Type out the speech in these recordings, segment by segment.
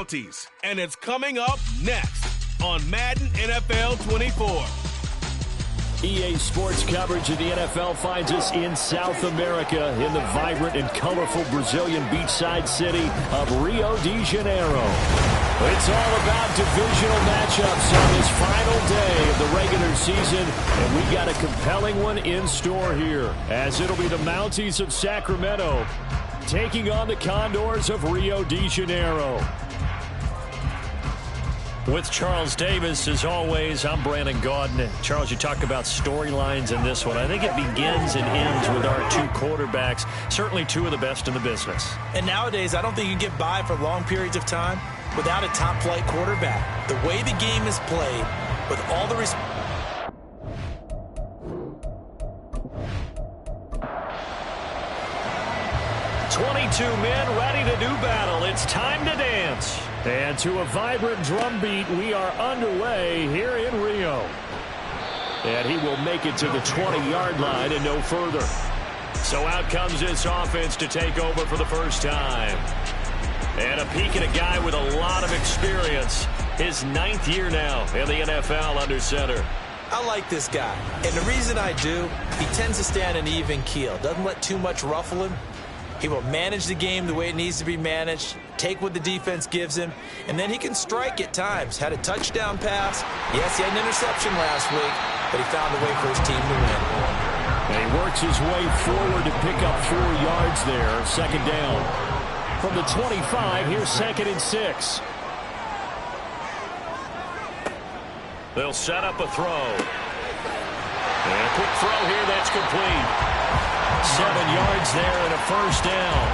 Mounties, and it's coming up next on Madden NFL 24. EA Sports coverage of the NFL finds us in South America in the vibrant and colorful Brazilian beachside city of Rio de Janeiro. It's all about divisional matchups on this final day of the regular season, and we got a compelling one in store here, as it'll be the Mounties of Sacramento taking on the Condors of Rio de Janeiro. With Charles Davis, as always, I'm Brandon Gaudin. Charles, you talk about storylines in this one. I think it begins and ends with our two quarterbacks, certainly two of the best in the business. And nowadays, I don't think you can get by for long periods of time without a top-flight quarterback. The way the game is played, with all the respect. Men ready to do battle. It's time to dance. And to a vibrant drum beat, we are underway here in Rio. And he will make it to the 20-yard line and no further. So out comes this offense to take over for the first time. And a peek at a guy with a lot of experience. His 9th year now in the NFL under center. I like this guy. And the reason I do, he tends to stand an even keel. Doesn't let too much ruffle him. He will manage the game the way it needs to be managed, take what the defense gives him, and then he can strike at times. Had a touchdown pass. Yes, he had an interception last week, but he found a way for his team to win. And he works his way forward to pick up 4 yards there. Second down. From the 25, here's 2nd and 6. They'll set up a throw. And a quick throw here that's complete. 7 yards there and a first down.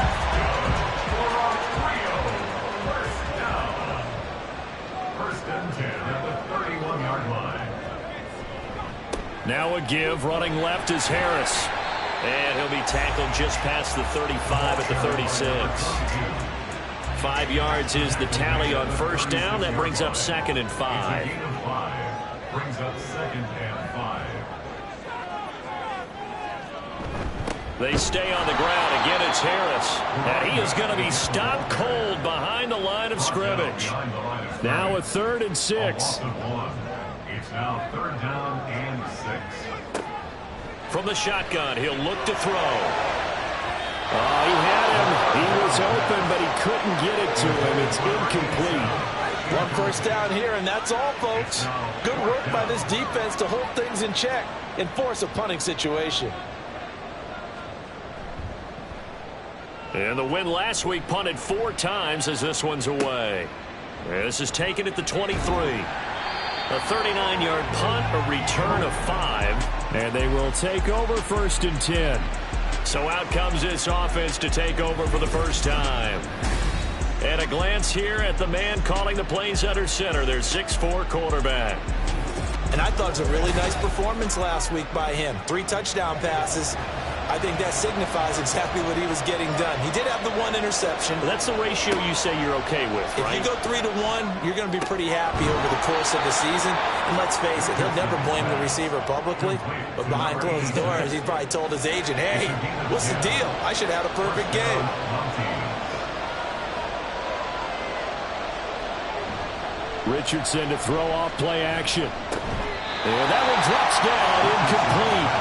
First and 10 at the 31-yard line. Now a give. Running left is Harris. And he'll be tackled just past the 35 at the 36. 5 yards is the tally on first down. That brings up 2nd and 5. Brings up 2nd and 5. They stay on the ground. Again, it's Harris. And he is going to be stopped cold behind the line of scrimmage. Now a 3rd and 6. It's now 3rd down and 6. From the shotgun, he'll look to throw. Oh, he had him. He was open, but he couldn't get it to him. It's incomplete. One first down here, and that's all, folks. Good work by this defense to hold things in check and force a punting situation. And the win last week punted 4 times as this one's away. This is taken at the 23. A 39-yard punt, a return of 5. And they will take over 1st and 10. So out comes this offense to take over for the first time. And a glance here at the man calling the plays under center, their 6'4" quarterback. And I thought it was a really nice performance last week by him. 3 touchdown passes. I think that signifies exactly what he was getting done. He did have the 1 interception. That's the ratio you say you're okay with, right? If you go 3 to 1, you're going to be pretty happy over the course of the season. And let's face it, he'll never blame the receiver publicly. But behind closed doors, he probably told his agent, hey, what's the deal? I should have had a perfect game. Richardson to throw off play action. And that one drops down, incomplete.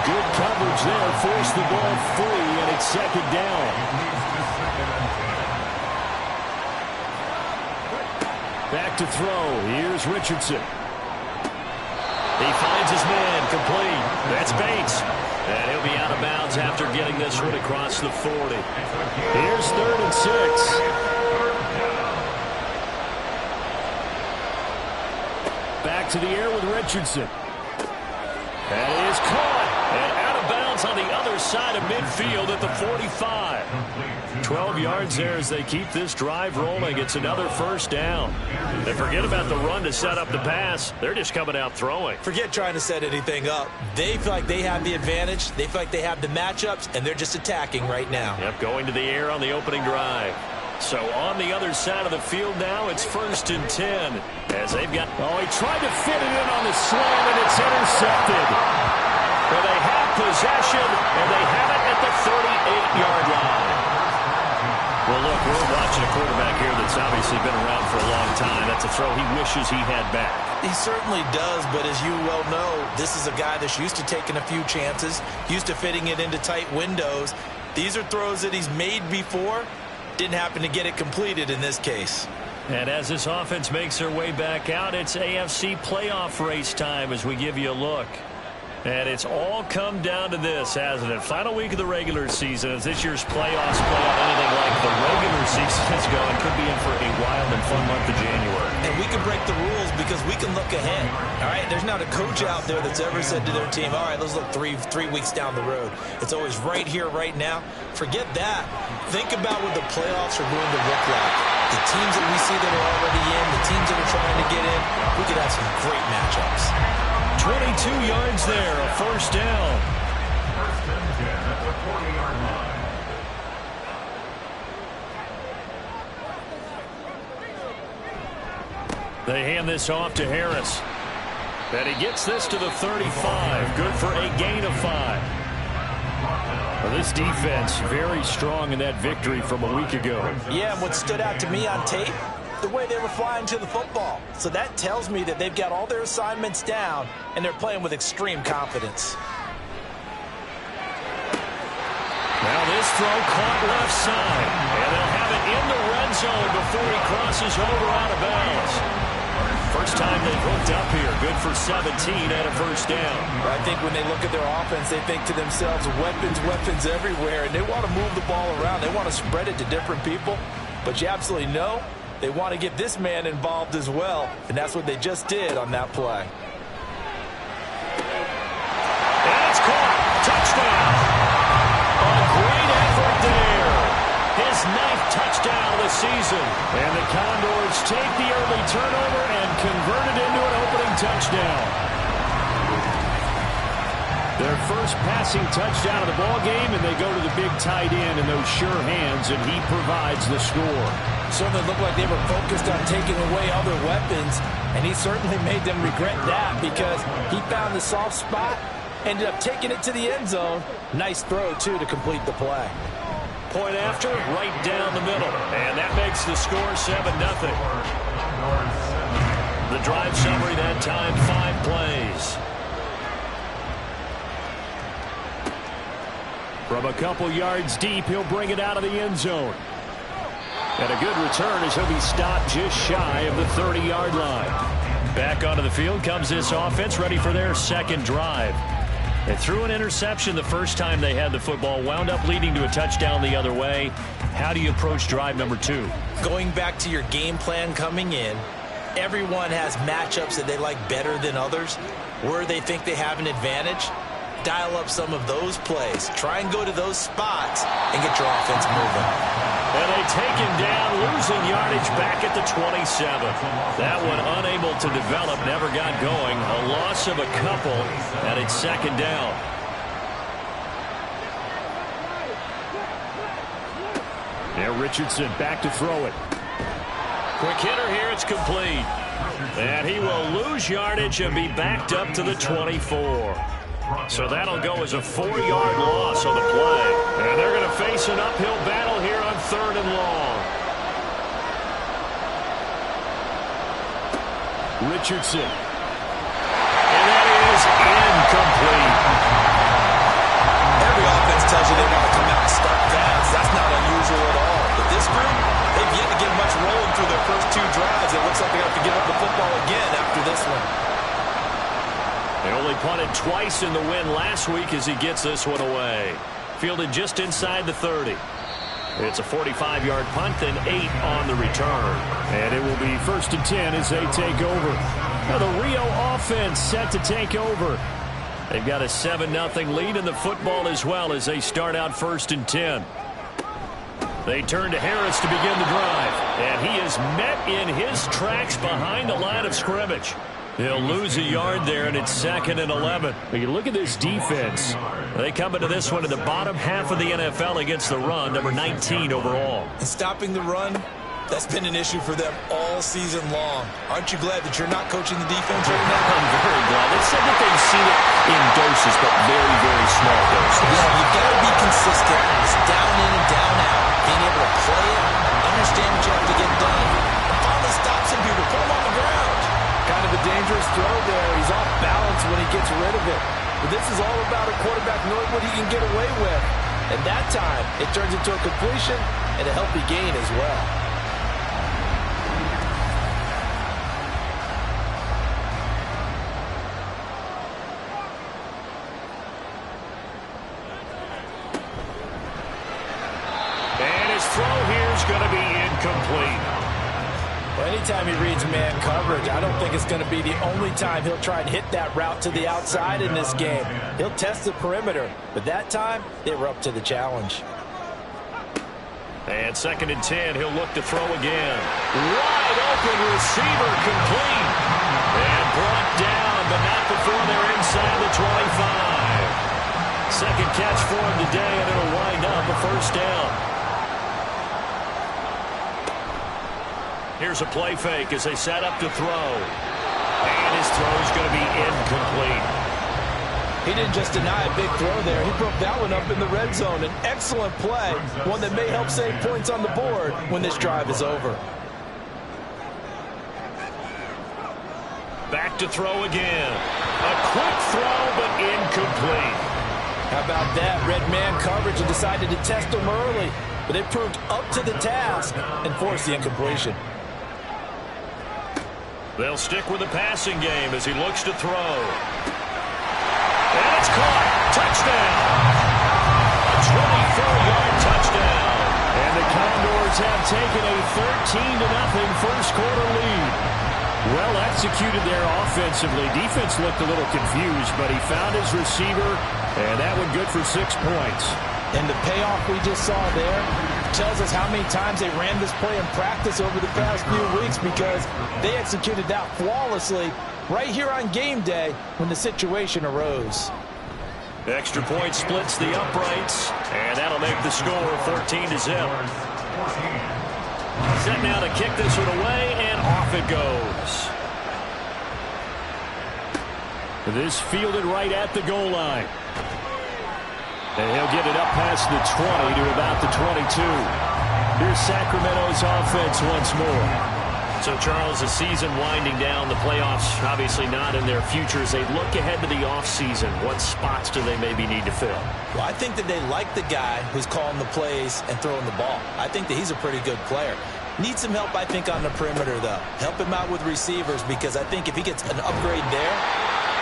Good coverage there, forced the ball free, and it's 2nd down. Back to throw. Here's Richardson. He finds his man, complete. That's Bates. And he'll be out of bounds after getting this one across the 40. Here's 3rd and 6. Back to the air with Richardson. That is caught. And out of bounds on the other side of midfield at the 45. 12 yards there as they keep this drive rolling. It's another first down. And forget about the run to set up the pass. They're just coming out throwing. Forget trying to set anything up. They feel like they have the advantage. They feel like they have the matchups, and they're just attacking right now. Yep, going to the air on the opening drive. So on the other side of the field now, it's 1st and 10. As they've got... Oh, he tried to fit it in on the slam, and it's intercepted. Well, they have possession, and they have it at the 38-yard line. Well, look, we're watching a quarterback here that's obviously been around for a long time. That's a throw he wishes he had back. He certainly does, but as you well know, this is a guy that's used to taking a few chances, used to fitting it into tight windows. These are throws that he's made before. Didn't happen to get it completed in this case. And as this offense makes their way back out, it's AFC playoff race time as we give you a look. And it's all come down to this, hasn't it? Final week of the regular season. As this year's playoffs play out anything like the regular season is going, could be in for a wild and fun month of January. And we can break the rules because we can look ahead. All right, there's not a coach out there that's ever said to their team, all right, let's look three weeks down the road. It's always right here, right now. Forget that. Think about what the playoffs are going to look like. The teams that we see that are already in, the teams that are trying to get in, we could have some great matchups. 22 yards there, a first down. First and 10 at the 40-yard line. They hand this off to Harris. And he gets this to the 35. Good for a gain of 5. Well, this defense very strong in that victory from a week ago. Yeah, and what stood out to me on tape, the way they were flying to the football. So that tells me that they've got all their assignments down, and they're playing with extreme confidence. Now this throw caught left side, and they'll have it in the red zone before he crosses over out of bounds. First time they've hooked up here. Good for 17 and a first down. I think when they look at their offense, they think to themselves, weapons, weapons everywhere, and they want to move the ball around. They want to spread it to different people, but you absolutely know they want to get this man involved as well, and that's what they just did on that play. And it's caught. Touchdown. A great effort there. His 9th touchdown of the season. And the Condors take the early turnover and convert it into an opening touchdown. Their first passing touchdown of the ball game, and they go to the big tight end in those sure hands, and he provides the score. Certainly looked like they were focused on taking away other weapons, and he certainly made them regret that because he found the soft spot, ended up taking it to the end zone. Nice throw, too, to complete the play. Point after, right down the middle, and that makes the score 7-0. The drive summary that time, 5 plays. From a couple yards deep, he'll bring it out of the end zone. And a good return as he'll be stopped just shy of the 30-yard line. Back onto the field comes this offense, ready for their second drive. They threw an interception the first time they had the football, wound up leading to a touchdown the other way. How do you approach drive number 2? Going back to your game plan coming in, everyone has matchups that they like better than others, where they think they have an advantage. Dial up some of those plays. Try and go to those spots and get your offense moving. And they take him down, losing yardage back at the 27. That one unable to develop, never got going. A loss of a couple, and it's second down. Now Richardson back to throw it. Quick hitter here, it's complete. And he will lose yardage and be backed up to the 24. So that'll go as a 4-yard loss on the play. And they're going to face an uphill battle here on 3rd and long. Richardson. And that is incomplete. Every offense tells you they want to come out and start fast. That's not unusual at all. But this group, they've yet to get much rolling through their first 2 drives. It looks like they have to give up the football again after this one. They only punted twice in the win last week as he gets this one away. Fielded just inside the 30. It's a 45-yard punt and 8 on the return. And it will be 1st and 10 as they take over. Now the Rio offense set to take over. They've got a 7-0 lead in the football as well as they start out 1st and 10. They turn to Harris to begin the drive. And he is met in his tracks behind the line of scrimmage. He'll lose a yard there, and it's 2nd and 11. When you look at this defense, they come into this one in the bottom half of the NFL against the run, number 19 overall. And stopping the run, that's been an issue for them all season long. Aren't you glad that you're not coaching the defense right now? I'm very glad. They said that they've seen it in doses, but very, very small doses. Yeah, you've got to be consistent. It's down in and down out. being able to play it, understand what you have to get done, and finally stop some people, put them on the ground. Kind of a dangerous throw there. He's off balance when he gets rid of it. But this is all about a quarterback knowing what he can get away with. And that time, it turns into a completion and a healthy gain as well. And his throw here is going to be incomplete. Well, anytime he reads man coverage, I don't think it's going to be the only time he'll try and hit that route to the outside in this game. He'll test the perimeter, but that time, they were up to the challenge. And 2nd and 10, he'll look to throw again. Wide open receiver complete. And brought down, but not before they're inside the 25. Second catch for him today, and it'll wind up a first down. Here's a play fake as they set up to throw. And his throw is going to be incomplete. He didn't just deny a big throw there. He broke that one up in the red zone. An excellent play, one that may help save points on the board when this drive is over. Back to throw again. A quick throw, but incomplete. How about that? Red man coverage and decided to test him early. But they proved up to the task and forced the incompletion. They'll stick with the passing game as he looks to throw. And it's caught. Touchdown. A 24-yard touchdown. And the Condors have taken a 13-0 first quarter lead. Well executed there offensively. Defense looked a little confused, but he found his receiver, and that one good for 6 points. And the payoff we just saw there tells us how many times they ran this play in practice over the past few weeks, because they executed that flawlessly right here on game day when the situation arose. Extra point splits the uprights, and that'll make the score 14-0. Set now to kick this one away, and off it goes. This fielded right at the goal line. And he'll get it up past the 20 to about the 22. Here's Sacramento's offense once more. So, Charles, the season winding down, the playoffs obviously not in their future. As they look ahead to the offseason, what spots do they maybe need to fill? Well, I think that they like the guy who's calling the plays and throwing the ball. I think that he's a pretty good player. Needs some help, I think, on the perimeter, though. Help him out with receivers, because I think if he gets an upgrade there,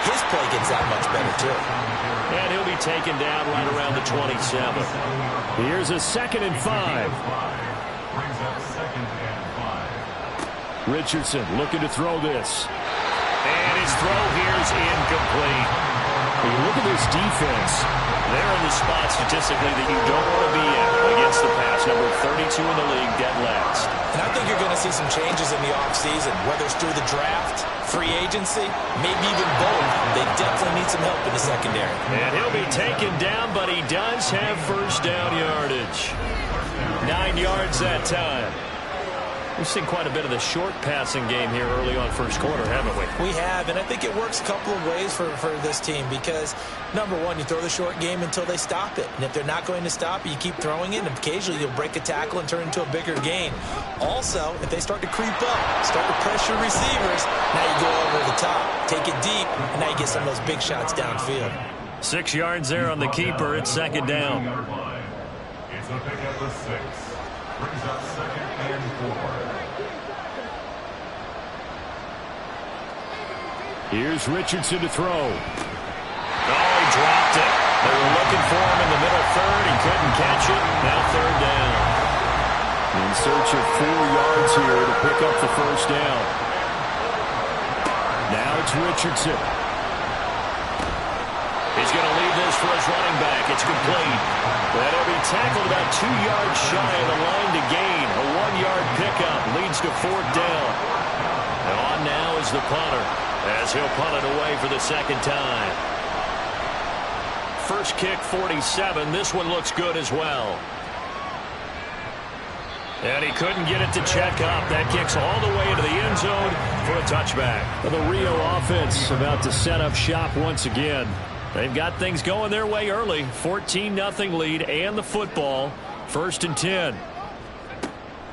his play gets that much better, too. And he'll be taken down right around the 27. Here's a 2nd and 5. Brings up 2nd and 5. Richardson looking to throw this. And his throw here is incomplete. When you look at this defense, they're in the spot statistically that you don't want to be in against the pass. Number 32 in the league, dead last. And I think you're going to see some changes in the offseason, whether it's through the draft, free agency, maybe even both. They definitely need some help in the secondary. And he'll be taken down, but he does have first down yardage. 9 yards that time. We've seen quite a bit of the short passing game here early on first quarter, haven't we? We have, and I think it works a couple of ways for this team, because, number one, you throw the short game until they stop it. And if they're not going to stop it, you keep throwing it, and occasionally you'll break a tackle and turn into a bigger gain. Also, if they start to creep up, start to pressure receivers, now you go over the top, take it deep, and now you get some of those big shots downfield. 6 yards there on the keeper. It's 2nd down. It's a pick at the 6. Brings up 2nd and 4. Here's Richardson to throw. Oh, he dropped it. They were looking for him in the middle third. He couldn't catch it. Now 3rd down. In search of 4 yards here to pick up the first down. Now it's Richardson. He's going to leave this for his running back. It's complete. But he'll be tackled about 2 yards shy of the line to gain. A 1-yard pickup leads to 4th down. And on now is the punter, as he'll punt it away for the 2nd time. First kick, 47. This one looks good as well. And he couldn't get it to check up. That kicks all the way into the end zone for a touchback. Well, the Rio offense about to set up shop once again. They've got things going their way early. 14-0 lead and the football. 1st and 10.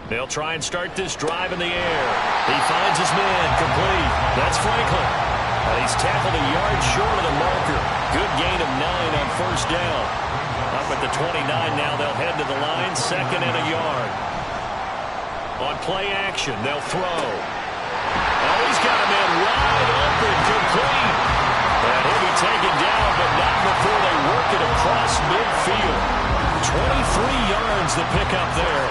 They'll try and start this drive in the air. He finds his man, complete. That's Franklin. He's tackled a yard short of the marker. Good gain of 9 on first down. Up at the 29 now, they'll head to the line, 2nd and a yard. On play action, they'll throw. Oh, he's got a man wide open, complete. And he'll be taken down, but not before they work it across midfield. 23 yards to pick up there.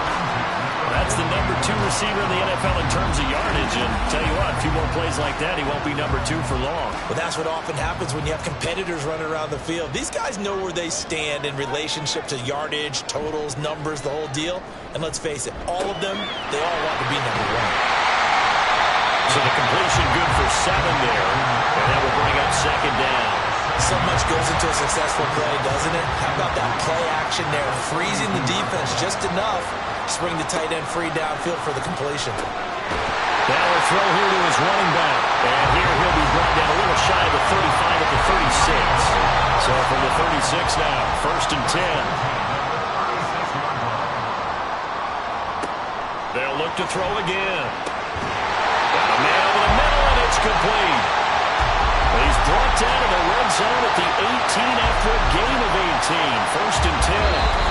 That's the number 2 receiver in the NFL in terms of yardage. And tell you what, a few more plays like that, he won't be number 2 for long. Well, that's what often happens when you have competitors running around the field. These guys know where they stand in relationship to yardage, totals, numbers, the whole deal. And let's face it, all of them, they all want to be number 1. So the completion good for 7 there. And that will bring up 2nd down. So much goes into a successful play, doesn't it? How about that play action there, freezing the defense just enough to bring the tight end free downfield for the completion. Now a throw here to his running back. And here he'll be brought down a little shy of the 35 at the 36. So from the 36 now, 1st and 10. They'll look to throw again. Got a man over the middle, and it's complete. He's brought down in the red zone at the 18 after a gain of 18. 1st and 10.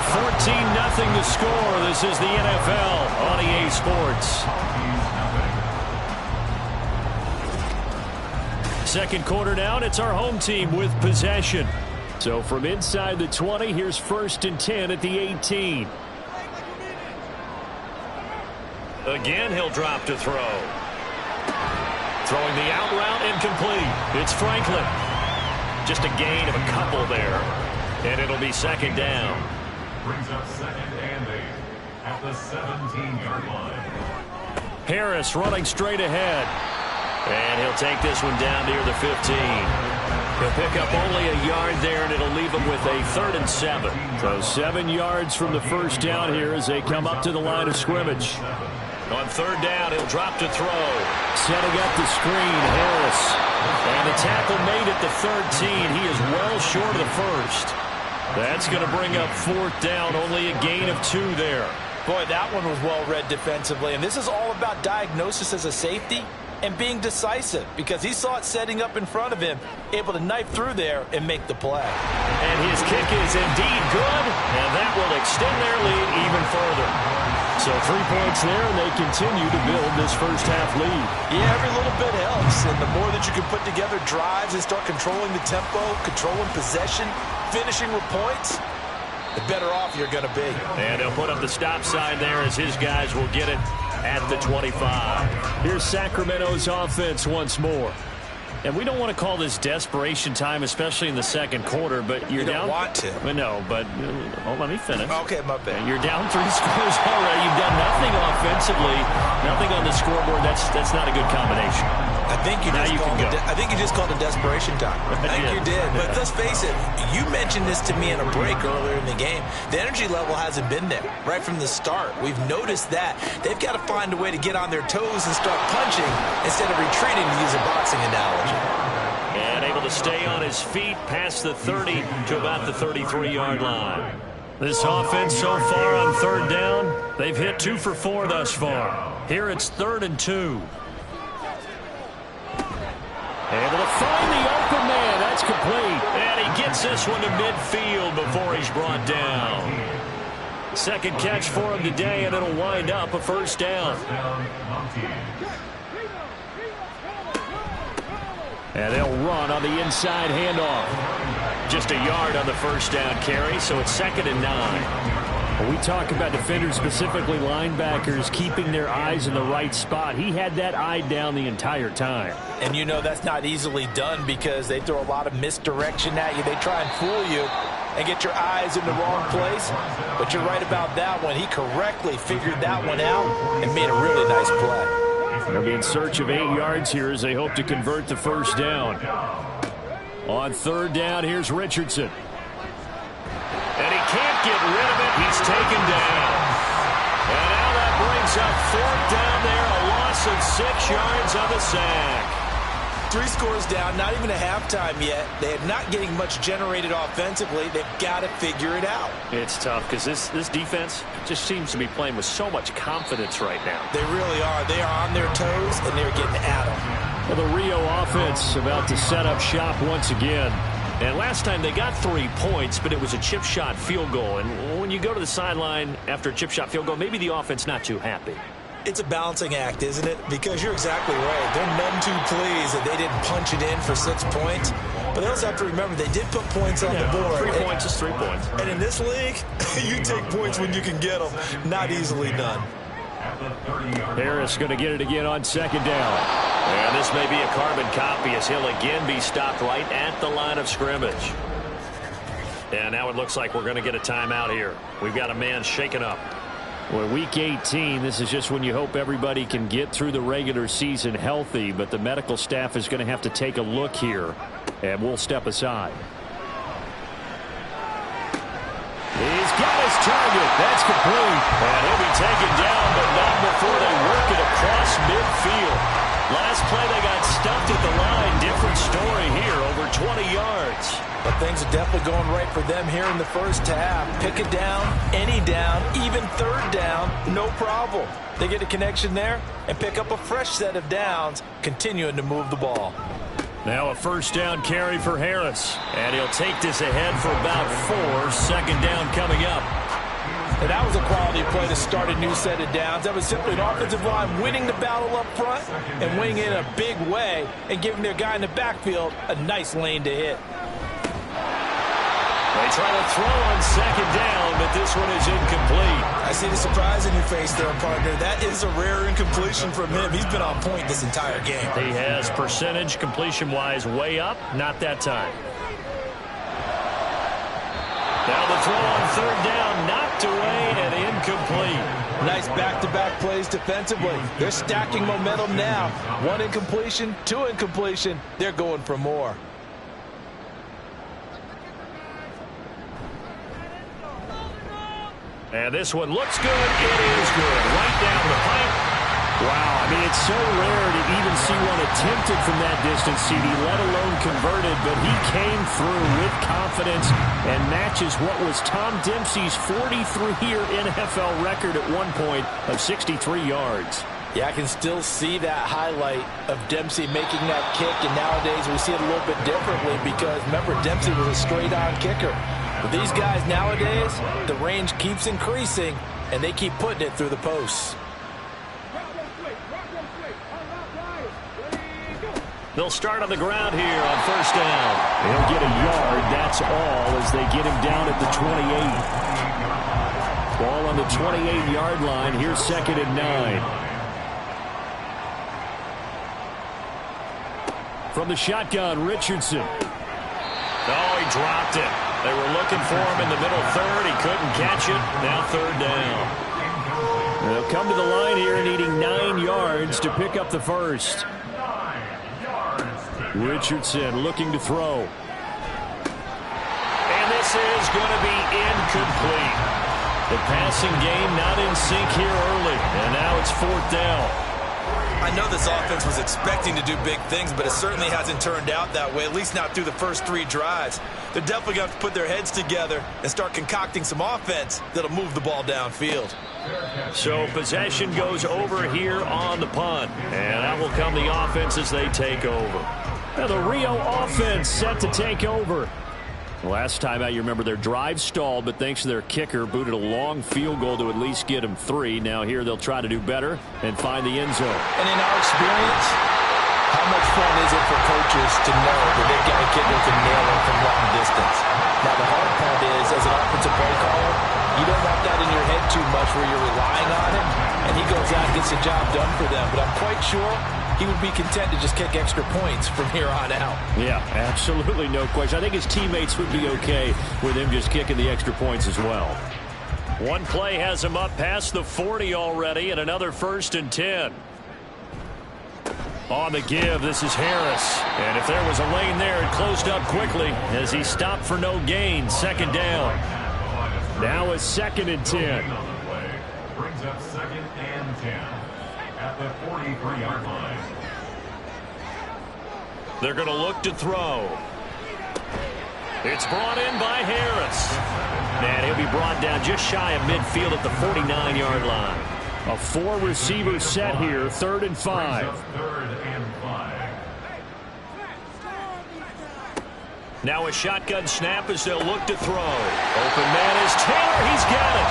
14-0 to score. This is the NFL on EA Sports. 2nd quarter down. It's our home team with possession. So from inside the 20, here's 1st and 10 at the 18. Again, he'll drop to throw. Throwing the out route, incomplete. It's Franklin. Just a gain of a couple there. And it'll be 2nd down. Brings up 2nd and 8 at the 17-yard line. Harris running straight ahead. And he'll take this one down near the 15. He'll pick up only a yard there, and it'll leave him with a 3rd and 7. So 7 yards from the first down here as they come up to the line of scrimmage. On 3rd down, he'll drop to throw. Setting up the screen, Harris. And the tackle made at the 13. He is well short of the 1st. That's going to bring up 4th down. Only a gain of 2 there. Boy, that one was well read defensively. And this is all about diagnosis as a safety and being decisive, because he saw it setting up in front of him, able to knife through there and make the play. And his kick is indeed good, and that will extend their lead even further. So 3 points there, and they continue to build this first half lead. Yeah, every little bit helps, and the more that you can put together drives and start controlling the tempo, controlling possession, finishing with points, the better off you're going to be. And they'll put up the stop sign there as his guys will get it at the 25. Here's Sacramento's offense once more. And we don't want to call this desperation time, especially in the 2nd quarter, but you're down. You don't want to. No, but let me finish. Okay, my bad. You're down 3 scores already. You've done nothing offensively, nothing on the scoreboard. That's not a good combination. I think you just called it desperation time. I think you did. But let's face it, you mentioned this to me in a break earlier in the game. The energy level hasn't been there right from the start. We've noticed that. They've got to find a way to get on their toes and start punching instead of retreating, to use a boxing analogy. And able to stay on his feet past the 30 to about the 33-yard line. This offense so far on 3rd down, they've hit 2 for 4 thus far. Here it's 3rd and 2. Able to find the open man. That's complete. And he gets this one to midfield before he's brought down. 2nd catch for him today, and it'll wind up a 1st down. And they'll run on the inside handoff. Just a yard on the 1st down carry, so it's 2nd and 9. When we talk about defenders, specifically linebackers, keeping their eyes in the right spot, he had that eye down the entire time. And you know that's not easily done because they throw a lot of misdirection at you. They try and fool you and get your eyes in the wrong place. But you're right about that one. He correctly figured that one out and made a really nice play. They'll be in search of 8 yards here as they hope to convert the 1st down. On 3rd down, here's Richardson. And he can't get rid of it. He's taken down. And now that brings up 4th down there, a loss of 6 yards on the sack. 3 scores down, not even a halftime yet. They're not getting much generated offensively. They've got to figure it out. It's tough because this defense just seems to be playing with so much confidence right now. They really are. They are on their toes, and they're getting at them. Well, the Rio offense about to set up shop once again. And last time they got 3 points, but it was a chip shot field goal. And when you go to the sideline after a chip shot field goal, maybe the offense not too happy. It's a balancing act, isn't it? Because you're exactly right. They're none too pleased that they didn't punch it in for 6 points. But they also have to remember they did put points on the board. 3 points is 3 points. And in this league, you take points when you can get them. Not easily done. Harris going to get it again on 2nd down. And this may be a carbon copy as he'll again be stopped right at the line of scrimmage. And now it looks like we're going to get a timeout here. We've got a man shaken up. Well, week 18, this is just when you hope everybody can get through the regular season healthy, but the medical staff is going to have to take a look here, and we'll step aside. He's got his target. That's complete. And he'll be taken down, but not before they work it across midfield. Last play, they got stuffed at the line. Different story here, over 20 yards. But things are definitely going right for them here in the first half. Pick it down, any down, even 3rd down, no problem. They get a connection there and pick up a fresh set of downs, continuing to move the ball. Now a 1st down carry for Harris. And he'll take this ahead for about 4. 2nd down coming up. And that was a quality play to start a new set of downs. That was simply an offensive line winning the battle up front and winning it in a big way and giving their guy in the backfield a nice lane to hit. They try to throw on 2nd down, but this one is incomplete. I see the surprise in your face there, partner. That is a rare incompletion from him. He's been on point this entire game. He has percentage completion-wise way up. Not that time. Now the throw on 3rd down, knocked away and incomplete. Nice back-to-back plays defensively. They're stacking momentum now. 1 incompletion, 2 incompletion. They're going for more. And this one looks good. It is good. Right down the pipe. Wow, I mean, it's so rare to even see one attempted from that distance, CD, let alone converted, but he came through with confidence and matches what was Tom Dempsey's 43-year NFL record at one point of 63 yards. Yeah, I can still see that highlight of Dempsey making that kick, and nowadays we see it a little bit differently because, remember, Dempsey was a straight-on kicker. But these guys nowadays, the range keeps increasing, and they keep putting it through the posts. They'll start on the ground here on 1st down. He'll get a yard, that's all, as they get him down at the 28. Ball on the 28-yard line. Here's 2nd and 9. From the shotgun, Richardson. Oh, he dropped it. They were looking for him in the middle 3rd. He couldn't catch it. Now 3rd down. They'll come to the line here needing 9 yards to pick up the 1st. Richardson looking to throw. And this is going to be incomplete. The passing game not in sync here early. And now it's 4th down. I know this offense was expecting to do big things, but it certainly hasn't turned out that way, at least not through the first 3 drives. They're definitely going to have to put their heads together and start concocting some offense that'll move the ball downfield. So possession goes over here on the punt, and that will come the offense as they take over. Now the Rio offense set to take over. Last time out, you remember their drive stalled, but thanks to their kicker, booted a long field goal to at least get them 3. Now here they'll try to do better and find the end zone. And in our experience, how much fun is it for coaches to know that they've got a kicker who can nail it from long distance? Now the hard part is, as an offensive play caller, you don't want that in your head too much where you're relying on him, and he goes out and gets the job done for them. But I'm quite sure he would be content to just kick extra points from here on out. Yeah, absolutely no question. I think his teammates would be okay with him just kicking the extra points as well. One play has him up past the 40 already, and another 1st and 10. On the give, this is Harris. And if there was a lane there, it closed up quickly as he stopped for no gain. 2nd down. Now it's 2nd and 10. Brings up 2nd and 10 at the 43-yard line. They're going to look to throw. It's brought in by Harris. And he'll be brought down just shy of midfield at the 49-yard line. A 4-receiver set here, 3rd and 5. Now a shotgun snap as they'll look to throw. Open man is Taylor. He's got it.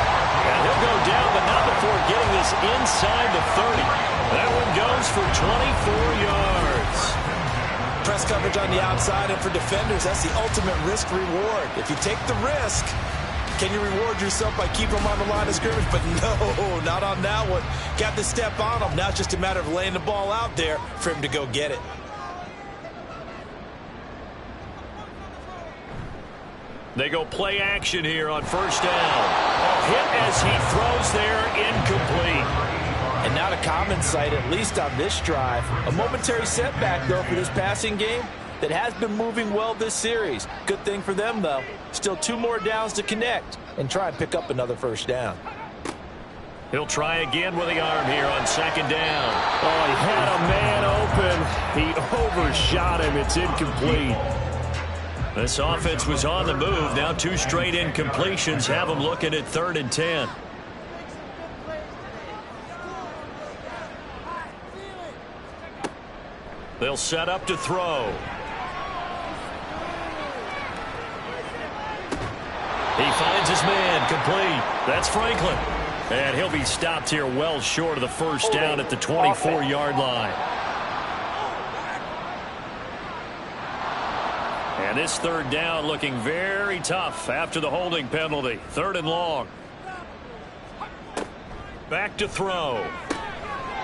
And he'll go down, but not before getting this inside the 30. That one goes for 24 yards. Press coverage on the outside, and for defenders, that's the ultimate risk-reward. If you take the risk, can you reward yourself by keeping them on the line of scrimmage? But no, not on that one. Got to step on them. Now it's just a matter of laying the ball out there for him to go get it. They go play action here on 1st down. A hit as he throws there, incomplete. And not a common sight, at least on this drive. A momentary setback, though, for this passing game that has been moving well this series. Good thing for them, though. Still 2 more downs to connect and try and pick up another 1st down. He'll try again with the arm here on 2nd down. Oh, he had a man open. He overshot him. It's incomplete. This offense was on the move. Now 2 straight incompletions have them looking at 3rd and 10. They'll set up to throw. He finds his man, complete. That's Franklin. And he'll be stopped here well short of the 1st down at the 24-yard line. And this 3rd down looking very tough after the holding penalty. 3rd and long. Back to throw.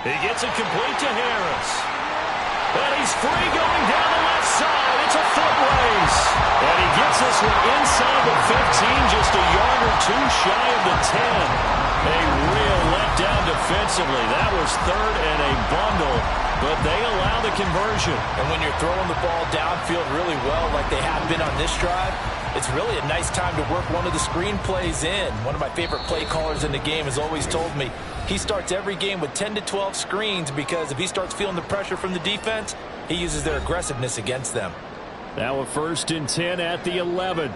He gets it complete to Harris. And he's free going down the left side. It's a foot race. And he gets this one inside the 15, just a yard or 2 shy of the 10. A real letdown defensively. That was 3rd and a bundle, but they allow the conversion. And when you're throwing the ball downfield really well like they have been on this drive, it's really a nice time to work one of the screen plays in. One of my favorite play callers in the game has always told me he starts every game with 10 to 12 screens because if he starts feeling the pressure from the defense, he uses their aggressiveness against them. Now a 1st and 10 at the 11.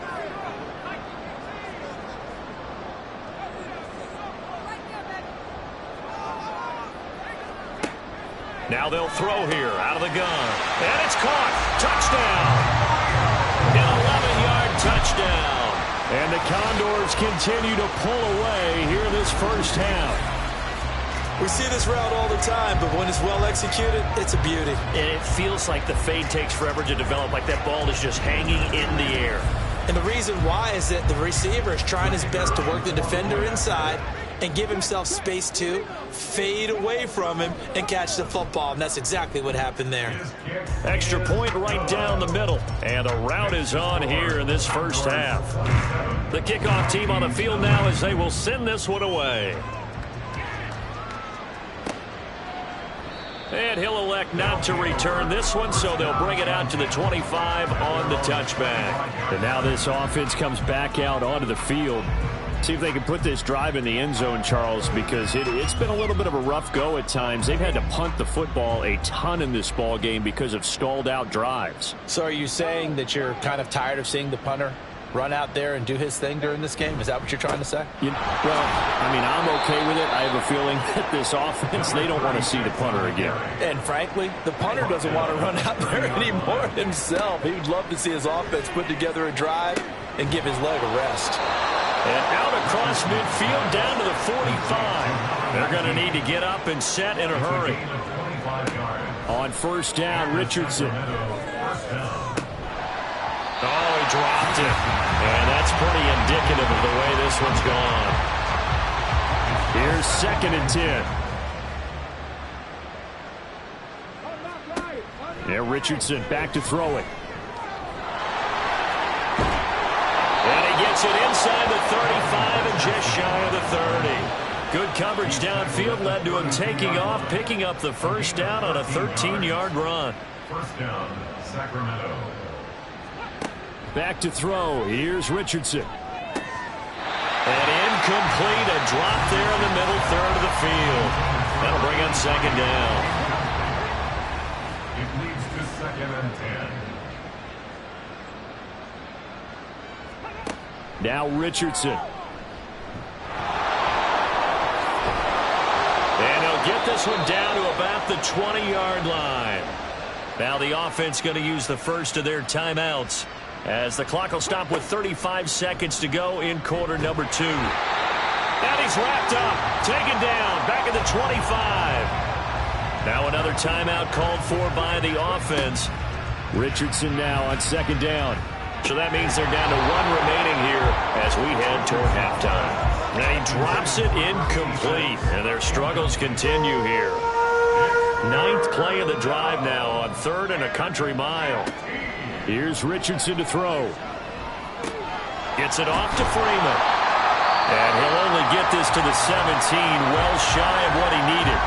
Now they'll throw here out of the gun. And it's caught. Touchdown. An 11-yard touchdown. And the Condors continue to pull away here this 1st half. We see this route all the time, but when it's well executed, it's a beauty. And it feels like the fade takes forever to develop, like that ball is just hanging in the air. And the reason why is that the receiver is trying his best to work the defender inside and give himself space to fade away from him and catch the football. And that's exactly what happened there. Extra point right down the middle. And a route is on here in this 1st half. The kickoff team on the field now as they will send this one away. And he'll elect not to return this one, so they'll bring it out to the 25 on the touchback. And now this offense comes back out onto the field. See if they can put this drive in the end zone, Charles, because it's been a little bit of a rough go at times. They've had to punt the football a ton in this ball game because of stalled out drives. So are you saying that you're kind of tired of seeing the punter run out there and do his thing during this game? Is that what you're trying to say? Well, I mean, I'm okay with it. I have a feeling that this offense, they don't want to see the punter again. And frankly, the punter doesn't want to run out there anymore himself. He would love to see his offense put together a drive and give his leg a rest. And out across midfield down to the 45. They're going to need to get up and set in a hurry. On 1st down, Richardson. Oh, he dropped it. And that's pretty indicative of the way this one's gone. Here's 2nd and 10. Yeah, Richardson back to throw it. And he gets it inside the 35 and just shy of the 30. Good coverage downfield led to him taking off, picking up the 1st down on a 13-yard run. 1st down, Sacramento. Back to throw. Here's Richardson. And incomplete. A drop there in the middle 3rd of the field. That'll bring up 2nd down. It leads to second and 10. Now Richardson. And he'll get this one down to about the 20-yard line. Now the offense going to use the first of their timeouts as the clock will stop with 35 seconds to go in quarter number 2. And he's wrapped up, taken down, back at the 25. Now another timeout called for by the offense. Richardson now on second down. So that means they're down to 1 remaining here as we head toward halftime. And he drops it incomplete, and their struggles continue here. 9th play of the drive now on 3rd and a country mile. Here's Richardson to throw. Gets it off to Freeman. And he'll only get this to the 17, well shy of what he needed.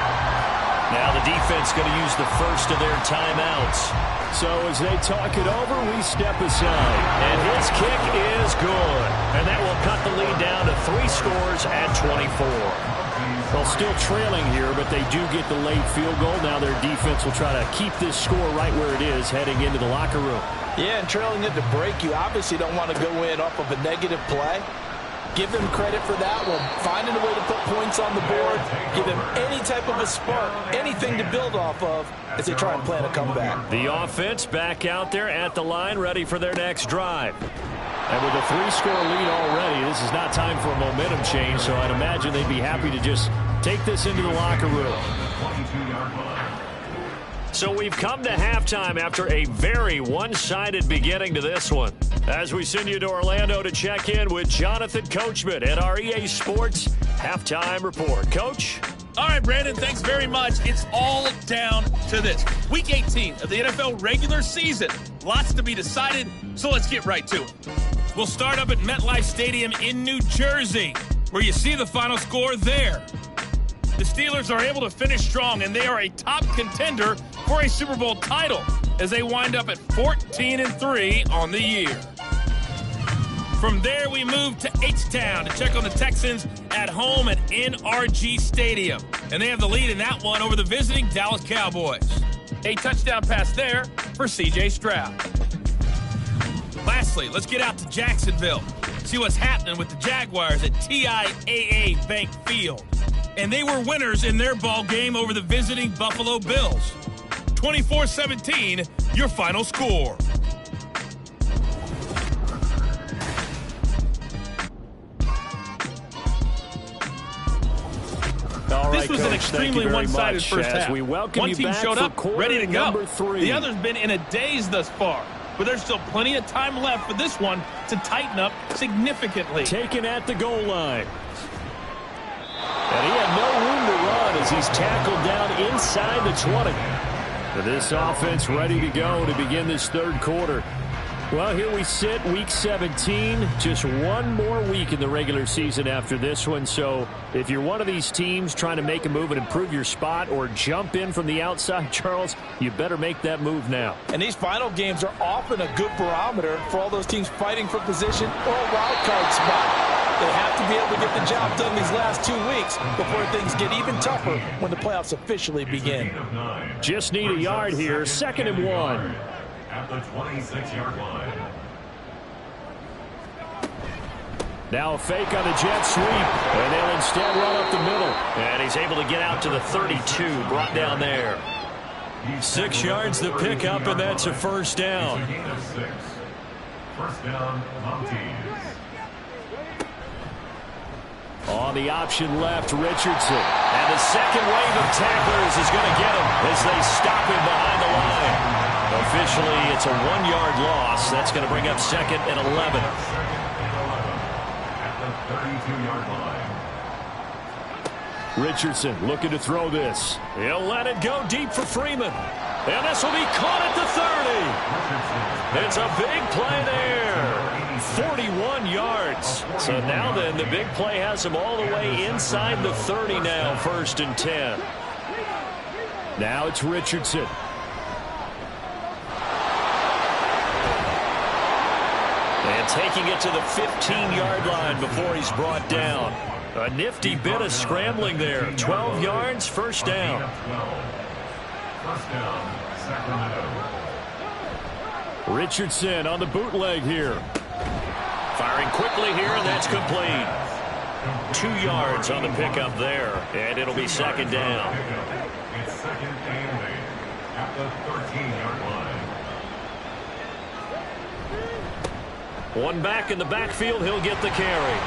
Now the defense going to use the first of their timeouts. So as they talk it over, we step aside. And his kick is good. And that will cut the lead down to 3 scores at 24. Well, still trailing here, but they do get the late field goal. Now their defense will try to keep this score right where it is heading into the locker room. Yeah, and trailing at the break, you obviously don't want to go in off of a negative play. Give him credit for that one. Finding a way to put points on the board. Give him any type of a spark, anything to build off of as they try and plan a comeback. The offense back out there at the line, ready for their next drive. And with a 3-score lead already, this is not time for a momentum change, so I'd imagine they'd be happy to just take this into the locker room. So we've come to halftime after a very one-sided beginning to this one. As we send you to Orlando to check in with Jonathan Coachman at our EA Sports Halftime Report. Coach? All right, Brandon, thanks very much. It's all down to this. Week 18 of the NFL regular season. Lots to be decided, so let's get right to it. We'll start up at MetLife Stadium in New Jersey, where you see the final score there. The Steelers are able to finish strong, and they are a top contender for a Super Bowl title as they wind up at 14-3 on the year. From there, we move to H-Town to check on the Texans at home at NRG Stadium. And they have the lead in that one over the visiting Dallas Cowboys. A touchdown pass there for C.J. Stroud. Lastly, let's get out to Jacksonville. See what's happening with the Jaguars at TIAA Bank Field. And they were winners in their ball game over the visiting Buffalo Bills. 24-17, your final score. This was an extremely one-sided first half. One team showed up, ready to go. The other's been in a daze thus far. But there's still plenty of time left for this one to tighten up significantly. Taken at the goal line. And he had no room to run as he's tackled down inside the 20. For this offense ready to go to begin this third quarter. Well, here we sit, week 17. Just one more week in the regular season after this one. So if you're one of these teams trying to make a move and improve your spot or jump in from the outside, Charles, you better make that move now. And these final games are often a good barometer for all those teams fighting for position or a wild card spot. They have to be able to get the job done these last 2 weeks before things get even tougher when the playoffs officially begin. Just need a yard here, 2nd and 1. At the 26-yard line. Now a fake on the jet sweep, and they'll instead run up the middle. And he's able to get out to the 32, brought down there. 6 yards the pickup, and that's a first down. First down, Mounties. On the option left, Richardson. And the second wave of tacklers is going to get him as they stop him behind the line. Officially, it's a 1-yard loss. That's going to bring up 2nd and 11. At the 32-yard line. Richardson looking to throw this. He'll let it go deep for Freeman. And this will be caught at the 30. It's a big play there. 41 yards. So now then, the big play has him all the way inside the 30 now, 1st and 10. Now it's Richardson. And taking it to the 15-yard line before he's brought down. A nifty bit of scrambling there. 12 yards, first down. First down, Sacramento. Richardson on the bootleg here. Firing quickly here, and that's complete. 2 yards on the pickup there, and it'll be second down. It's second and 8 at the 13-yard line. One back in the backfield, he'll get the carry.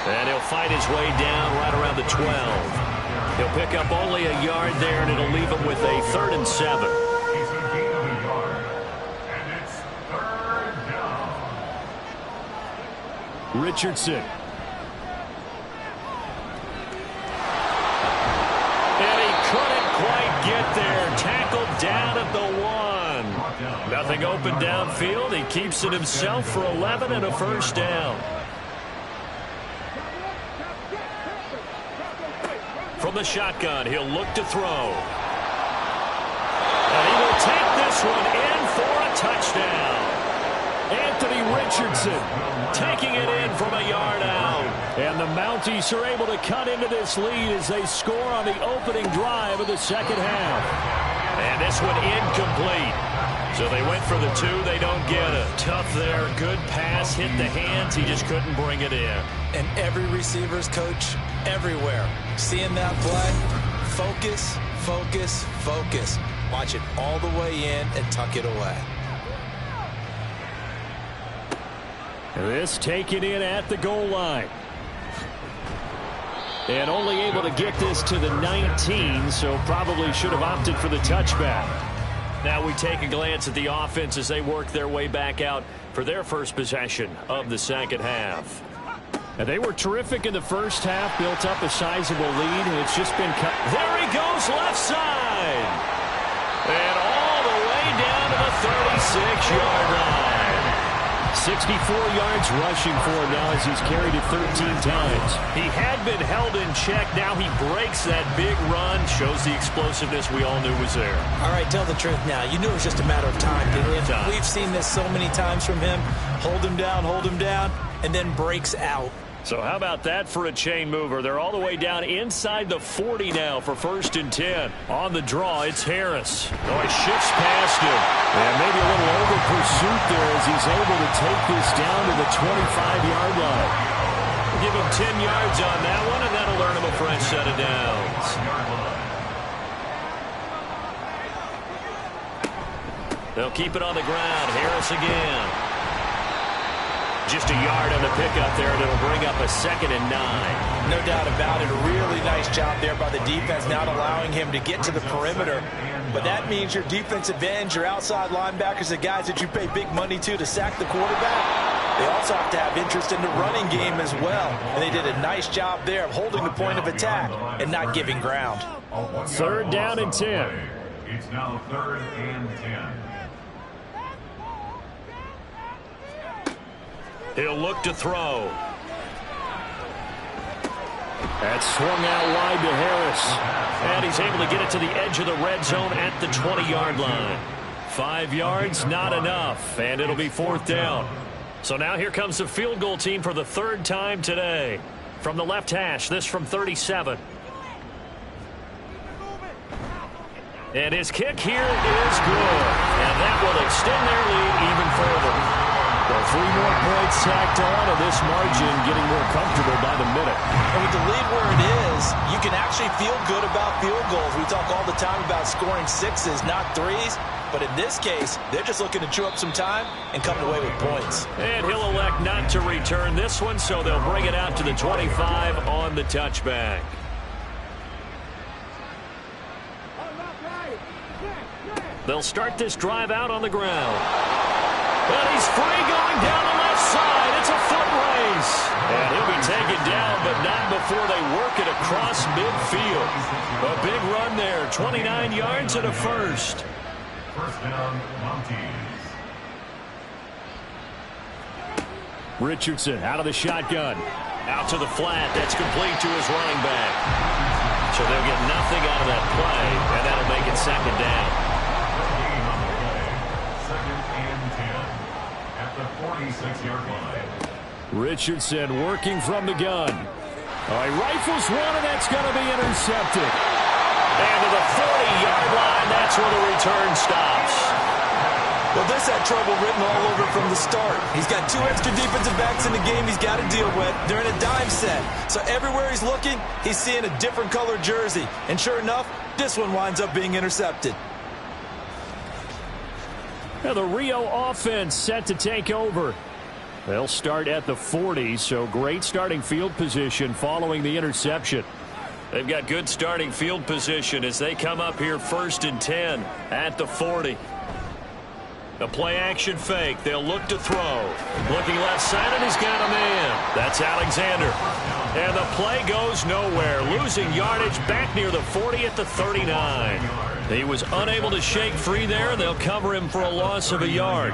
And he'll fight his way down right around the 12. He'll pick up only a yard there, and it'll leave him with a 3rd and 7. He's a gain of a yard, and it's 3rd down. Richardson. And he couldn't quite get there. Tackled down at the 1. Nothing open downfield. He keeps it himself for 11 and a first down. From the shotgun, he'll look to throw. And he will take this one in for a touchdown. Anthony Richardson taking it in from a yard out. And the Mounties are able to cut into this lead as they score on the opening drive of the second half. And this one incomplete. So they went for the 2. They don't get it. Tough there. Good pass. Hit the hands. He just couldn't bring it in. And every receiver's coach everywhere. Seeing that play, focus, focus, focus. Watch it all the way in and tuck it away. This taken in at the goal line. And only able to get this to the 19, so probably should have opted for the touchback. Now we take a glance at the offense as they work their way back out for their first possession of the second half. And they were terrific in the first half, built up a sizable lead, and it's just been cut. There he goes, left side. And all the way down to the 36-yard line. 64 yards rushing for him now as he's carried it 13 times. He had been held in check. Now he breaks that big run. Shows the explosiveness we all knew was there. All right, tell the truth now. You knew it was just a matter of time, didn't you? We've seen this so many times from him. Hold him down, and then breaks out. So how about that for a chain mover? They're all the way down inside the 40 now for 1st and 10. On the draw, it's Harris. Oh, he shifts past him. And maybe a little over pursuit there as he's able to take this down to the 25-yard line. Give him 10 yards on that one, and that'll earn him a fresh set of downs. They'll keep it on the ground. Harris again. Just a yard on the pickup there, and it'll bring up a 2nd and 9. No doubt about it. A really nice job there by the defense, not allowing him to get to the perimeter. But that means your defensive ends, your outside linebackers, the guys that you pay big money to sack the quarterback, they also have to have interest in the running game as well. And they did a nice job there of holding the point of attack and not giving ground. 3rd down and 10. It's now 3rd and 10. He'll look to throw. That's swung out wide to Harris. And he's able to get it to the edge of the red zone at the 20-yard line. 5 yards, not enough. And it'll be 4th down. So now here comes the field goal team for the 3rd time today. From the left hash, this from 37. And his kick here is good. And that will extend their lead even further. Well, 3 more points tacked on, and this margin getting more comfortable by the minute. And with the lead where it is, you can actually feel good about field goals. We talk all the time about scoring 6s, not 3s. But in this case, they're just looking to chew up some time and come away with points. And he'll elect not to return this one, so they'll bring it out to the 25 on the touchback. They'll start this drive out on the ground. But he's free going down the left side. It's a foot race. And he'll be taken down, but not before they work it across midfield. A big run there, 29 yards and a first. First down, Mounties. Richardson out of the shotgun. Out to the flat. That's complete to his running back. So they'll get nothing out of that play, and that'll make it 2nd down. The 46-yard line. Richardson working from the gun. All right, rifles one, and that's going to be intercepted. And to the 40-yard line, that's where the return stops. Well, this had trouble written all over from the start. He's got 2 extra defensive backs in the game he's got to deal with. They're in a dime set. So everywhere he's looking, he's seeing a different color jersey. And sure enough, this one winds up being intercepted. Now the Rio offense set to take over. They'll start at the 40, so great starting field position following the interception. They've got good starting field position as they come up here 1st and 10 at the 40. The play action fake. They'll look to throw. Looking left side, and he's got a man. That's Alexander. And the play goes nowhere. Losing yardage back near the 40 at the 39. He was unable to shake free there. They'll cover him for a loss of a yard.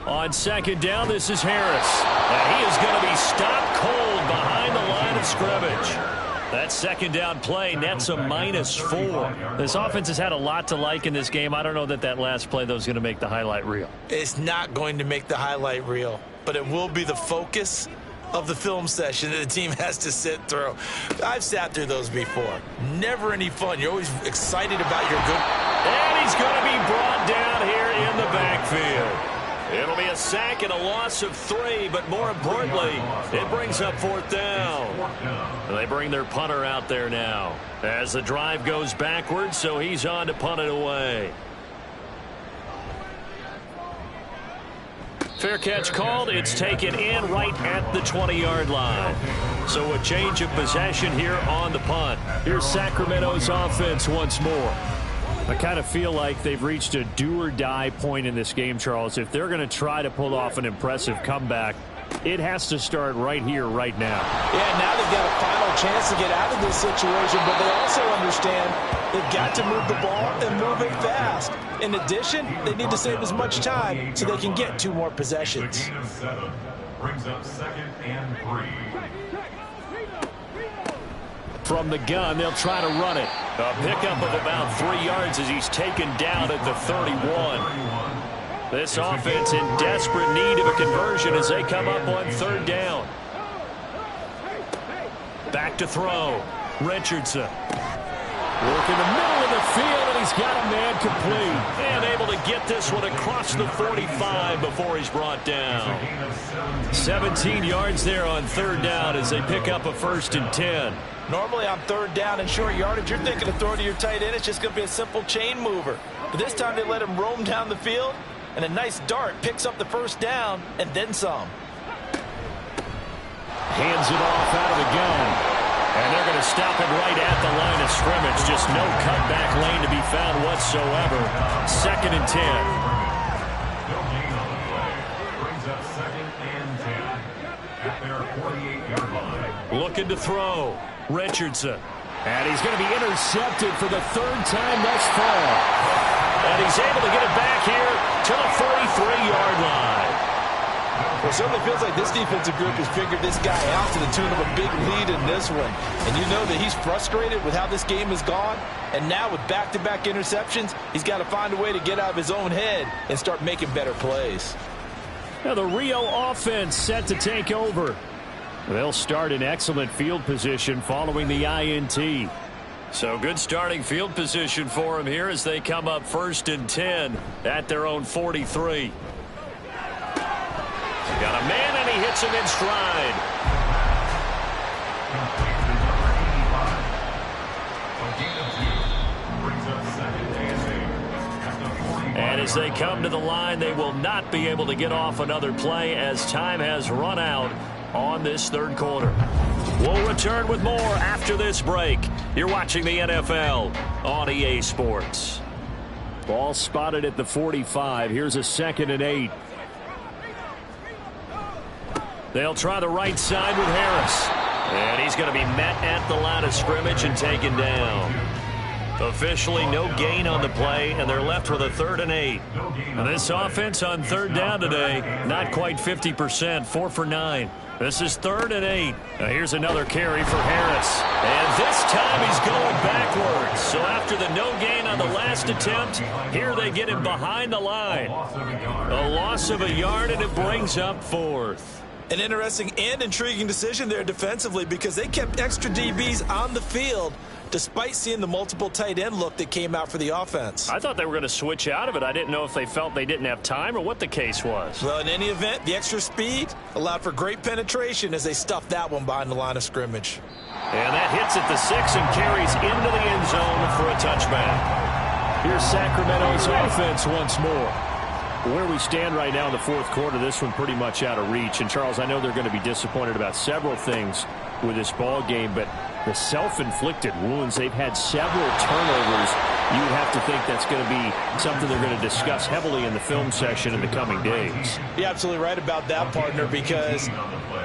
On 2nd down, this is Harris. And he is going to be stopped cold behind the line of scrimmage. That 2nd down play nets a -4. This offense has had a lot to like in this game. I don't know that that last play, though, is going to make the highlight reel. It's not going to make the highlight reel, but it will be the focus of the film session that the team has to sit through. I've sat through those before. Never any fun. You're always excited about your good. And he's going to be brought down here in the backfield. It'll be a sack and a loss of 3, but more importantly, it brings up 4th down. They bring their punter out there now as the drive goes backwards, so he's on to punt it away. Fair catch called. It's taken in right at the 20-yard line. So a change of possession here on the punt. Here's Sacramento's offense once more. I kind of feel like they've reached a do-or-die point in this game, Charles. If they're going to try to pull off an impressive comeback, it has to start right here, right now. Yeah, now they've got a final chance to get out of this situation, but they also understand they've got to move the ball and move it fast. In addition, they need to save as much time so they can get 2 more possessions. The gain of 7 brings up 2nd and 3. From the gun, they'll try to run it. A pickup of about 3 yards as he's taken down at the 31. This offense in desperate need of a conversion as they come up on 3rd down. Back to throw. Richardson. Work in the middle of the field, and he's got a man complete. And able to get this one across the 45 before he's brought down. 17 yards there on 3rd down as they pick up a 1st and 10. Normally on 3rd down and short yardage, you're thinking of throwing to your tight end. It's just going to be a simple chain mover. But this time they let him roam down the field, and a nice dart picks up the 1st down and then some. Hands it off out of the gun. And they're going to stop it right at the line of scrimmage. Just no cutback lane to be found whatsoever. 2nd and 10. No gain on the play. Brings up 2nd and 10 at their 48-yard line. Looking to throw. Richardson. And he's going to be intercepted for the 3rd time thus far. And he's able to get it back here to the 43-yard line. Well, it certainly feels like this defensive group has figured this guy out to the tune of a big lead in this one. And you know that he's frustrated with how this game has gone. And now with back-to-back interceptions, he's got to find a way to get out of his own head and start making better plays. Now the Rio offense set to take over. They'll start in excellent field position following the INT. So good starting field position for them here as they come up 1st and 10 at their own 43. Got a man, and he hits him in stride. And as they come to the line, they will not be able to get off another play as time has run out on this 3rd quarter. We'll return with more after this break. You're watching the NFL on EA Sports. Ball spotted at the 45. Here's a 2nd and 8. They'll try the right side with Harris. And he's going to be met at the line of scrimmage and taken down. Officially no gain on the play, and they're left with a 3rd and 8. And this offense on 3rd down today, not quite 50%, 4 for 9. This is 3rd and 8. Now here's another carry for Harris. And this time he's going backwards. So after the no gain on the last attempt, here they get him behind the line. A loss of a yard, and it brings up 4th. An interesting and intriguing decision there defensively because they kept extra DBs on the field despite seeing the multiple tight end look that came out for the offense. I thought they were going to switch out of it. I didn't know if they felt they didn't have time or what the case was. Well, in any event, the extra speed allowed for great penetration as they stuffed that one behind the line of scrimmage. And that hits at the 6 and carries into the end zone for a touchback. Here's Sacramento's offense once more. Where we stand right now in the fourth quarter, this one pretty much out of reach. And, Charles, I know they're going to be disappointed about several things with this ball game, but the self-inflicted wounds, they've had several turnovers. You would have to think that's going to be something they're going to discuss heavily in the film session in the coming days. You're absolutely right about that, partner, because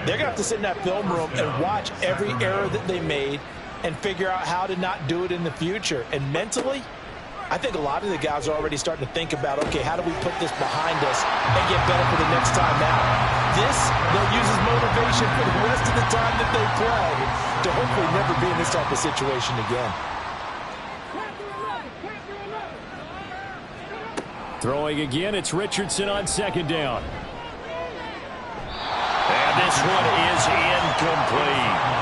they're going to have to sit in that film room and watch every error that they made and figure out how to not do it in the future. And mentally, I think a lot of the guys are already starting to think about, okay, how do we put this behind us and get better for the next time out? This, they'll use as motivation for the rest of the time that they play to hopefully never be in this type of situation again. Throwing again, it's Richardson on second down. And this one is incomplete.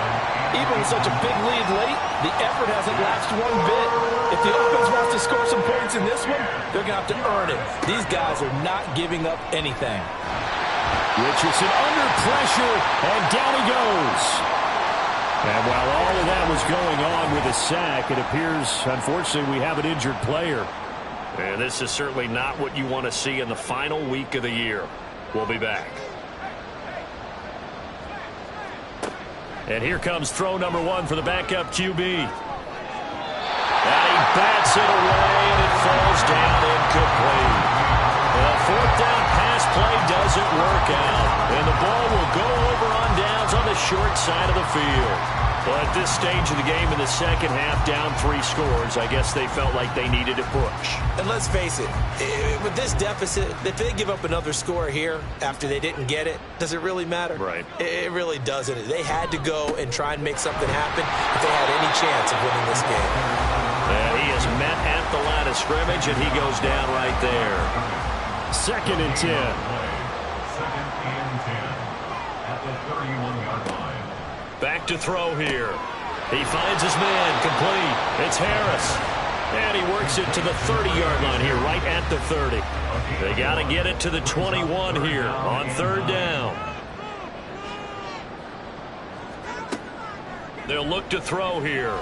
Even with such a big lead late, the effort hasn't lapsed one bit. If the offense wants to score some points in this one, they're going to have to earn it. These guys are not giving up anything. Richardson under pressure, and down he goes. And while all of that was going on with a sack, it appears, unfortunately, we have an injured player. And this is certainly not what you want to see in the final week of the year. We'll be back. And here comes throw number 1 for the backup QB. And he bats it away, and it falls down incomplete. The fourth down pass play doesn't work out. And the ball will go over on downs on the short side of the field. Well, at this stage of the game in the second half, down 3 scores, I guess they felt like they needed to push. And let's face it, with this deficit, if they give up another score here after they didn't get it, does it really matter? Right. It really doesn't. They had to go and try and make something happen if they had any chance of winning this game. And he is met at the line of scrimmage, and he goes down right there. 2nd and 10. Second and 10 at the 31-yard line. Back to throw here. He finds his man, complete. It's Harris. And he works it to the 30-yard line here, right at the 30. They got to get it to the 21 here on 3rd down. They'll look to throw here.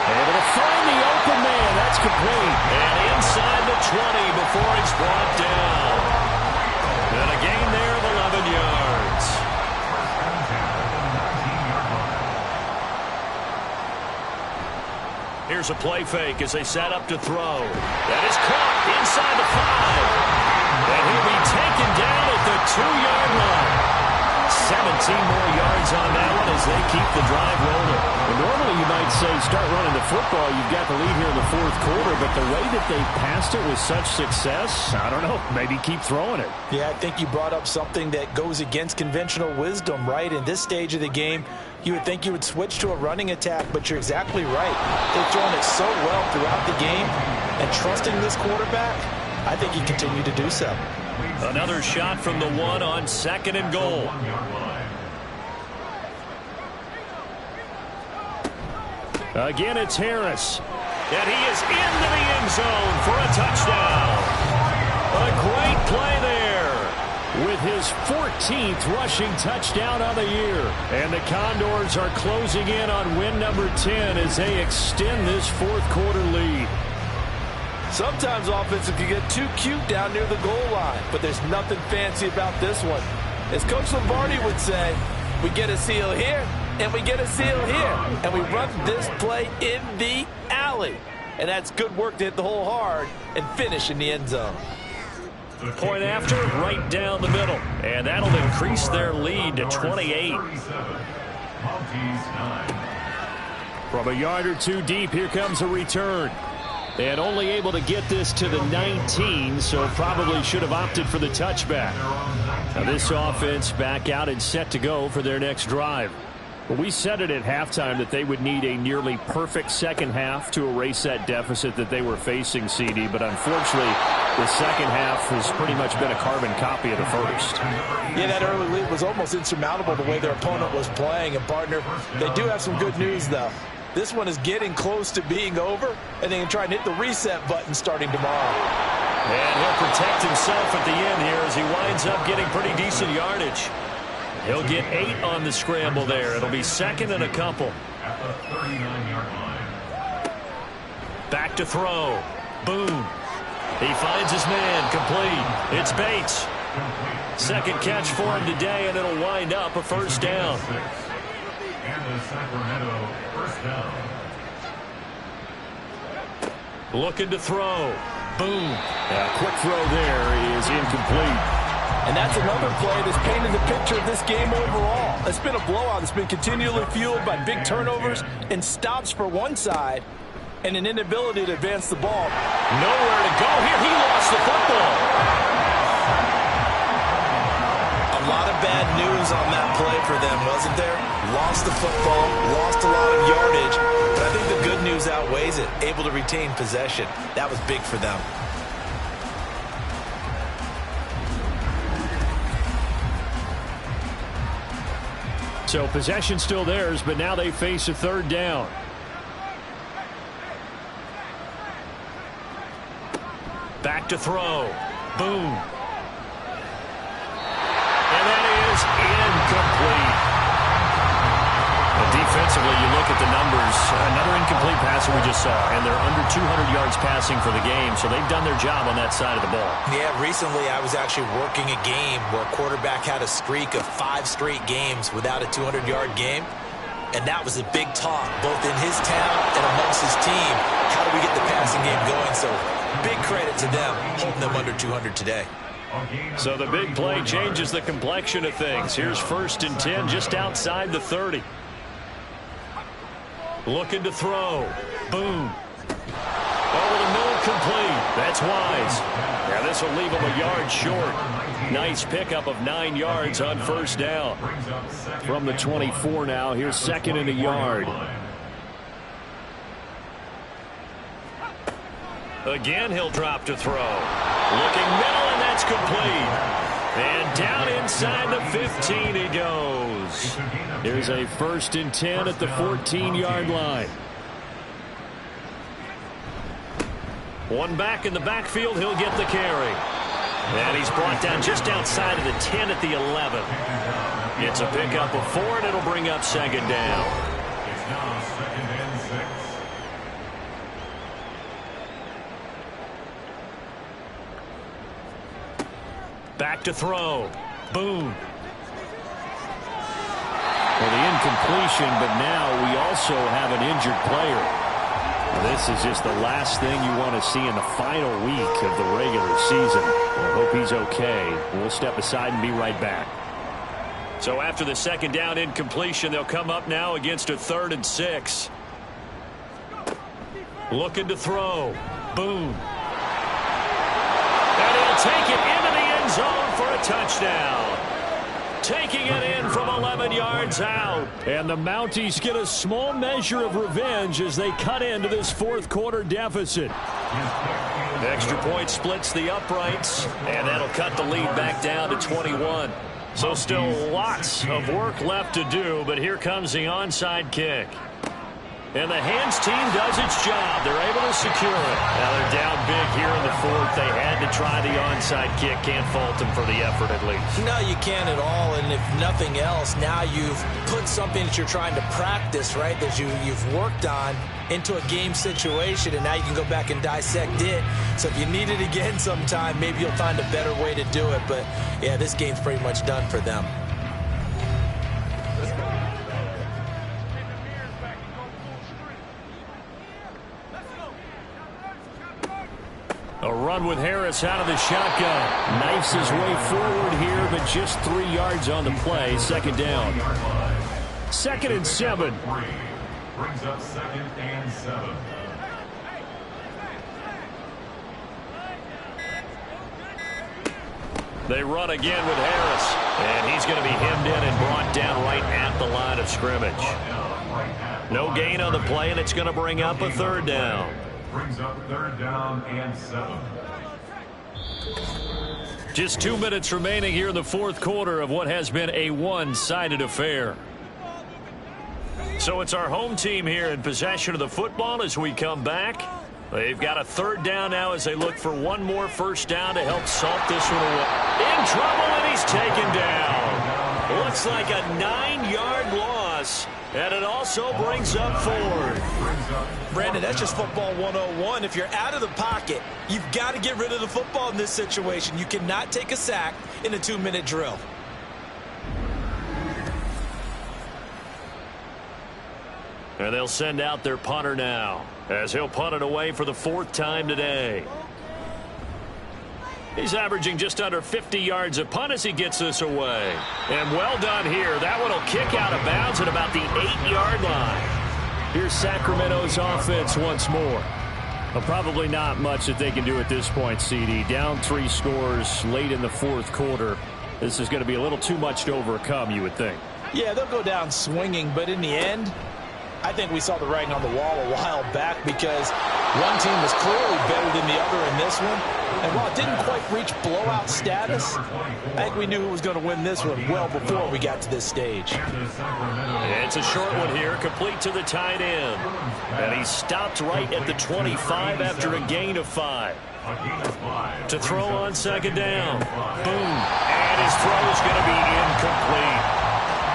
Able to find the open man. That's complete. And inside the 20 before he's brought down. And a gain there of 11 yards. Here's a play fake as they set up to throw. That is caught inside the 5. And he'll be taken down at the 2-yard line. 17 more yards on that one as they keep the drive rolling. And normally you might say start running the football. You've got the lead here in the fourth quarter, but the way that they passed it with such success, I don't know, maybe keep throwing it. Yeah, I think you brought up something that goes against conventional wisdom, right? In this stage of the game, you would think you would switch to a running attack, but you're exactly right. They've thrown it so well throughout the game, and trusting this quarterback, I think he continued to do so. Another shot from the 1 on 2nd and goal. Again, it's Harris. And he is into the end zone for a touchdown. A great play there with his 14th rushing touchdown of the year. And the Condors are closing in on win number 10 as they extend this fourth quarter lead. Sometimes offensive can get too cute down near the goal line, but there's nothing fancy about this one. As Coach Lombardi would say, we get a seal here, and we get a seal here, and we run this play in the alley. And that's good work to hit the hole hard and finish in the end zone. Point after, right down the middle. And that'll increase their lead to 28. From a yard or two deep, here comes a return. And only able to get this to the 19, so probably should have opted for the touchback. Now this offense back out and set to go for their next drive. But we said it at halftime that they would need a nearly perfect second half to erase that deficit that they were facing, CD. But unfortunately, the second half has pretty much been a carbon copy of the first. Yeah, that early lead was almost insurmountable the way their opponent was playing. And, partner, they do have some good news, though. This one is getting close to being over, and they can try and hit the reset button starting tomorrow. And he'll protect himself at the end here as he winds up getting pretty decent yardage. He'll get 8 on the scramble there. It'll be second and a couple. At the 39-yard line. Back to throw. Boom. He finds his man. Complete. It's Bates. Second catch for him today, and it'll wind up a first down. And the Sacramento first down. Looking to throw. Boom. A quick throw there is incomplete. And that's another play that's painted the picture of this game overall. It's been a blowout that's been continually fueled by big turnovers and stops for one side and an inability to advance the ball. Nowhere to go here. He lost the football. A lot of bad news on that play for them, wasn't there? Lost the football, lost a lot of yardage, but I think the good news outweighs it. Able to retain possession. That was big for them. So possession still theirs, but now they face a third down. Back to throw. Boom. And that is incomplete. And defensively, you look at the numbers. Another incomplete pass that we just saw, and they're under 200 yards passing for the game, so they've done their job on that side of the ball. Yeah, recently I was actually working a game where a quarterback had a streak of 5 straight games without a 200-yard game. And that was a big talk, both in his town and amongst his team. How do we get the passing game going? So big credit to them, holding them under 200 today. So the big play changes the complexion of things. Here's 1st and 10 just outside the 30. Looking to throw. Boom. Over the middle, complete. That's Wise. Now this will leave him a yard short. Nice pickup of 9 yards on first down. From the 24 now, here's 2nd and a yard. Again, he'll drop to throw. Looking middle, and that's complete. And down inside the 15 he goes. Here's a 1st and 10 at the 14-yard line. One back in the backfield, he'll get the carry. And he's brought down just outside of the 10 at the 11. It's a pickup of 4, and it'll bring up 2nd down. It's now 2nd and 6. Back to throw. Boom. Well, the incompletion, but now we also have an injured player. This is just the last thing you want to see in the final week of the regular season. I hope he's okay. We'll step aside and be right back. So after the 2nd down incompletion, they'll come up now against a 3rd and 6. Looking to throw. Boom. And he'll take it into the end zone for a touchdown. Taking it in from 11 yards out. And the Mounties get a small measure of revenge as they cut into this 4th quarter deficit. The extra point splits the uprights, and that'll cut the lead back down to 21. So still lots of work left to do, but here comes the onside kick. And the hands team does its job. They're able to secure it. Now they're down big here in the 4th. They had to try the onside kick. Can't fault them for the effort at least. No, you can't at all. And if nothing else, now you've put something that you're trying to practice, right, that you've worked on into a game situation, and now you can go back and dissect it. So if you need it again sometime, maybe you'll find a better way to do it. But, yeah, this game's pretty much done for them. A run with Harris out of the shotgun. Knifes his way forward here, but just 3 yards on the play. 2nd down. 2nd and 7. Brings up 2nd and 7. They run again with Harris. And he's going to be hemmed in and brought down right at the line of scrimmage. No gain on the play, and it's going to bring up a 3rd down. Brings up 3rd down and 7. Just 2 minutes remaining here in the 4th quarter of what has been a one-sided affair. So it's our home team here in possession of the football as we come back. They've got a third down now as they look for one more first down to help salt this one away. In trouble, and he's taken down. Looks like a 9-yard loss, and it also brings up 4. Brandon, that's just football 101. If you're out of the pocket, you've got to get rid of the football in this situation. You cannot take a sack in a 2-minute drill. And they'll send out their punter now, as he'll punt it away for the 4th time today. He's averaging just under 50 yards a punt as he gets this away. And well done here. That one will kick out of bounds at about the 8-yard line. Here's Sacramento's offense once more. Well, probably not much that they can do at this point, CD. Down 3 scores late in the 4th quarter. This is going to be a little too much to overcome, you would think. Yeah, they'll go down swinging, but in the end, I think we saw the writing on the wall a while back because one team was clearly better than the other in this one. And while it didn't quite reach blowout status, I think we knew who was going to win this one well before we got to this stage. It's a short one here, complete to the tight end. And he stopped right at the 25 after a gain of 5. To throw on second down. Boom. And his throw is going to be incomplete.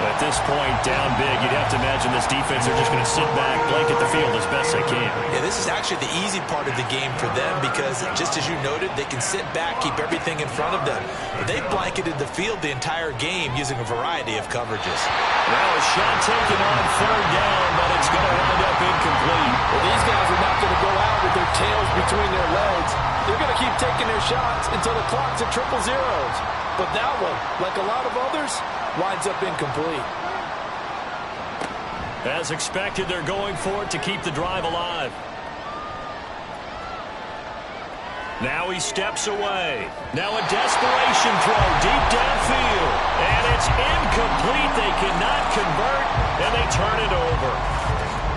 At this point, down big, you'd have to imagine this defense are just going to sit back, blanket the field as best they can. Yeah, this is actually the easy part of the game for them because, just as you noted, they can sit back, keep everything in front of them. They've blanketed the field the entire game using a variety of coverages. Now a shot taken on 3rd down, but it's going to wind up incomplete. Well, these guys are not going to go out with their tails between their legs. They're going to keep taking their shots until the clock's at 000. But that one, like a lot of others, winds up incomplete. As expected, they're going for it to keep the drive alive. Now he steps away. Now a desperation throw deep downfield. And it's incomplete. They cannot convert, and they turn it over.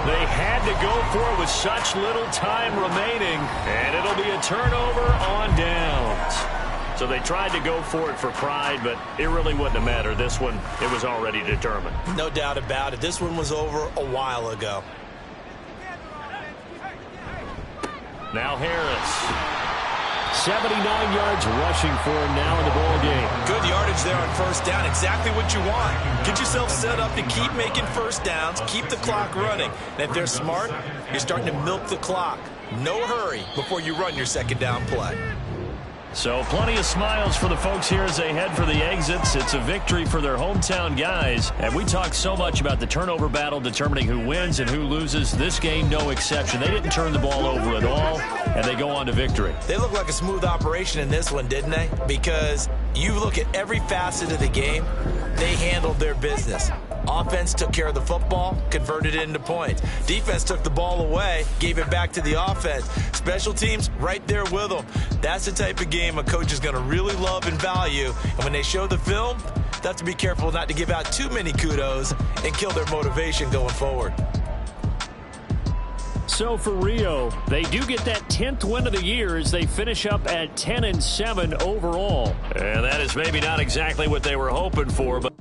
They had to go for it with such little time remaining, and it'll be a turnover on downs. So they tried to go for it for pride, but it really wouldn't have mattered. This one, it was already determined. No doubt about it. This one was over a while ago. Now Harris. 79 yards rushing for him now in the ball game. Good yardage there on first down. Exactly what you want. Get yourself set up to keep making first downs, keep the clock running. And if they're smart, you're starting to milk the clock. No hurry before you run your second down play. So plenty of smiles for the folks here as they head for the exits. It's a victory for their hometown guys. And we talk so much about the turnover battle determining who wins and who loses. This game, no exception. They didn't turn the ball over at all, and they go on to victory. They look like a smooth operation in this one, didn't they? Because you look at every facet of the game, they handled their business. Offense took care of the football, converted it into points. Defense took the ball away, gave it back to the offense. Special teams right there with them. That's the type of game a coach is going to really love and value. And when they show the film, they have to be careful not to give out too many kudos and kill their motivation going forward. So for Rio, they do get that 10th win of the year as they finish up at 10-7 overall. And that is maybe not exactly what they were hoping for, but